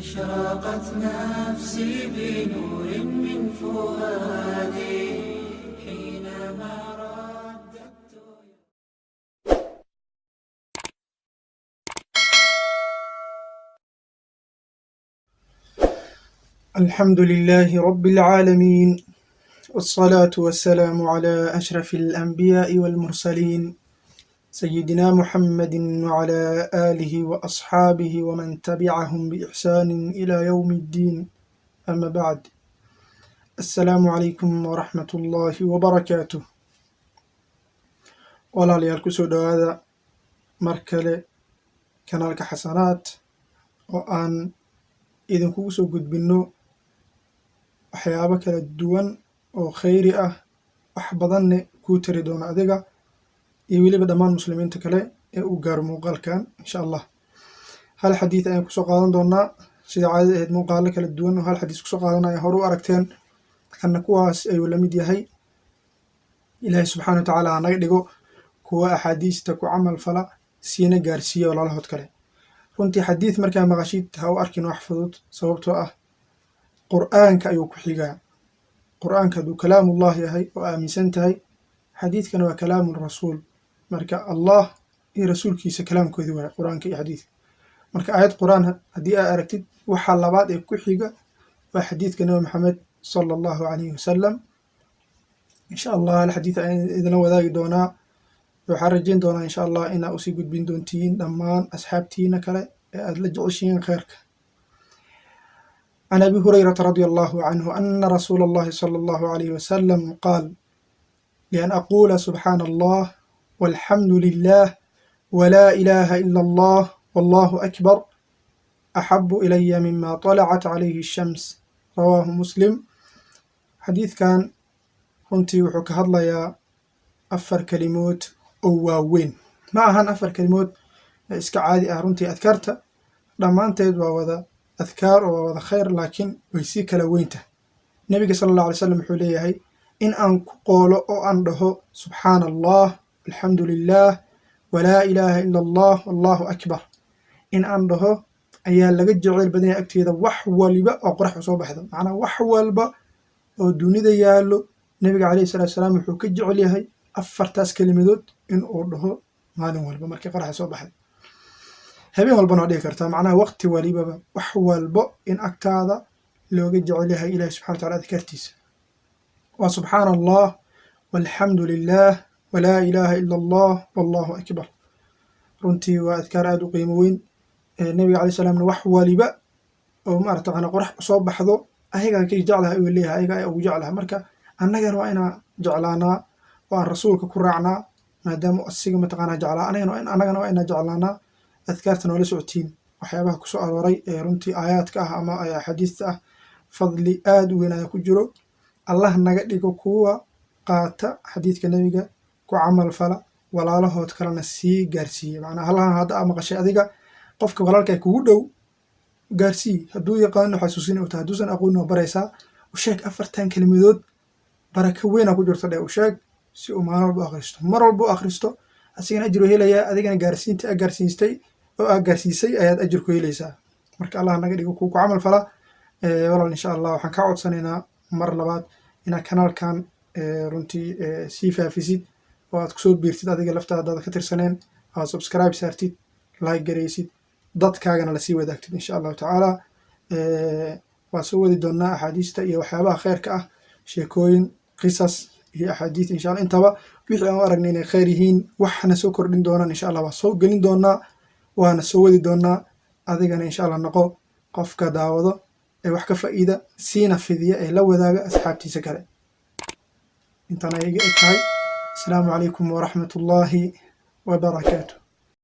أشرقت نفسي بنور من فؤادي حينما رددت. الحمد لله رب العالمين، والصلاة والسلام على أشرف الأنبياء والمرسلين سيدنا محمد وعلى آله وأصحابه ومن تبعهم بإحسان إلى يوم الدين. أما بعد، السلام عليكم ورحمة الله وبركاته. walaalyaal kusoo dhowaada mar kale kanaalka xasanaad oo aan idinkugu soo gudbinno waxyaabo kala duwan oo khayri ah, wax badanne kuu tari doono adiga iyo weliba dhammaan muslimiinta kale ee uu gaaro muuqaalkan insha allah. hal xadiid ayaan kusoo qaadan doonaa sida caadada ahayd. muuqaalo kala duwan oo hal xadiis kusoo qaadanaya hore u aragteen, kanna kuwaas ayuu la mid yahay. ilaahay subxaana wa tacaala hanaga dhigo kuwa axaadiista ku camal fala siina gaarsiiya walaalahood kale. runtii xadiid markaa maqashid ha u arkin wax fudud, sababtoo ah qur'aanka ayuu ku xigaa. qur'aanka hadduu kalaamullah yahay oo aaminsan tahay, xadiidkana waa kalaamu rasuul. marka allah iyo rasuulkiisa kalaamkoodii waay qur'aanka iyo xadiidka. marka aayad qur'aan haddii aad aragtid, waxaa labaad ee ku xiga waa xadiidka nabi maxamed sala allahu calayhi wasalam. insha allah hal xadiid ayaan idinla wadaagi doonaa. waxaan rajayn doonaa insha allah inaa usii gudbin doontiin dhammaan asxaabtiina kale ee aad la jeceshihiin khayrka. can abi hurayrata radia allahu canhu ana rasuula allahi sala allahu calayhi wasalam qaal lian aquula subxaana allah walxamdu lilah walaa ilaaha ila allah wallahu akbar axabu ilaya mima طalacat calayhi الshams. rawaahu muslim. xadiidkan runtii wuxuu ka hadlayaa 4 kelimood oo waaweyn. ma ahan 4 kelimood ee iska caadi ah. runtii adkaarta dhammaanteed waa wada adkaar oo waa wada khayr, laakiin way sii kala weynta. nebiga sala allahu alay slam wuxuu leeyahay in aan ku qoolo oo aan dhaho subxaana allah alxamdu lilah walaa ilaaha ila allah wallahu akbar, in aan dhaho ayaa laga jeceyl badan yahay agteeda wax waliba oo qorax u soo baxdo. macnaa wax walba oo dunida yaallo nebiga calayhi salatu wasalaam wuxuu ka jecel yahay 4taas kelimadood in uu dhaho maalin walba markii qoraxa soo baxday. habeen walbana waa dhihi kartaa. macnaha waqti walibaba wax walbo in agtaada looga jecel yahay ilahi subxana wa tacala adkaartiisa waa subxaana allah walxamdu lilah walaa ilaaha ila allah wallahu akbar. runtii waa adkaar aada u qiimo weyn. nebiga calay salaamna wax waliba oo maarata qorax usoo baxdo ayagaa ka jeclaha ayuu leeyahay, ayagaa ayaa ugu jeclaha. marka annagana waa inaan jeclaanaa oo aan rasuulka ku raacnaa, maadaama asiga mataqaanaa jeclaa. annagana waa inaan jeclaanaa. adkaarta noola socotiin waxyaabaha kusoo arooray ee runtii aayaadka ah ama axaadiista ah, fadli aada u weyn ayaa ku jiro. allah naga dhigo kuwa qaata xadiidka nebiga, ku camal fala, walaalahood kalena sii gaarsiiya. macnaa halahan hadda aa maqashay adiga, qofka walaalkaa kugu dhow gaarsii. hadduu yaqaano xasuusin u tahay, hadduusan aqoonin waa baraysaa. u sheeg 4tan kelimadood baraka weynaa ku jirto dheh. u sheeg si uu maalin walba u akhristo, mar walba u akhristo, asigana ajir u helayaa, adigana gaarsiinta aa gaarsiistay oo aa gaarsiisay ayaad ajir ku helaysaa. marka allah naga dhigo kuwa ku camal fala. walaal insha allah waxaan kaa codsanaynaa mar labaad inaad kanaalkan runtii sii faafisid oo aad kusoo biirtid adiga laftaadaada ka tirsaneen, aad subscribe saartid, like garaysid, dadkaagana lasii wadaagtid insha allahu tacaala. waan soo wadi doonaa axaadiista iyo waxyaabaha khayrka ah, sheekooyin, qisas iyo axaadiis insha allah. intaba wixii aan u aragnay inay khayr yihiin, waxna soo kordhin doonaan insha allah waa soo gelin doonaa, waana soo wadi doonaa. adigana insha allah noqo qofka daawado ee wax ka faa'iida, siina fidiya ee la wadaaga asxaabtiisa kale. intaan ay iga eg tahay. asalaamu calaykum waraxmat ullaahi wabarakaatu.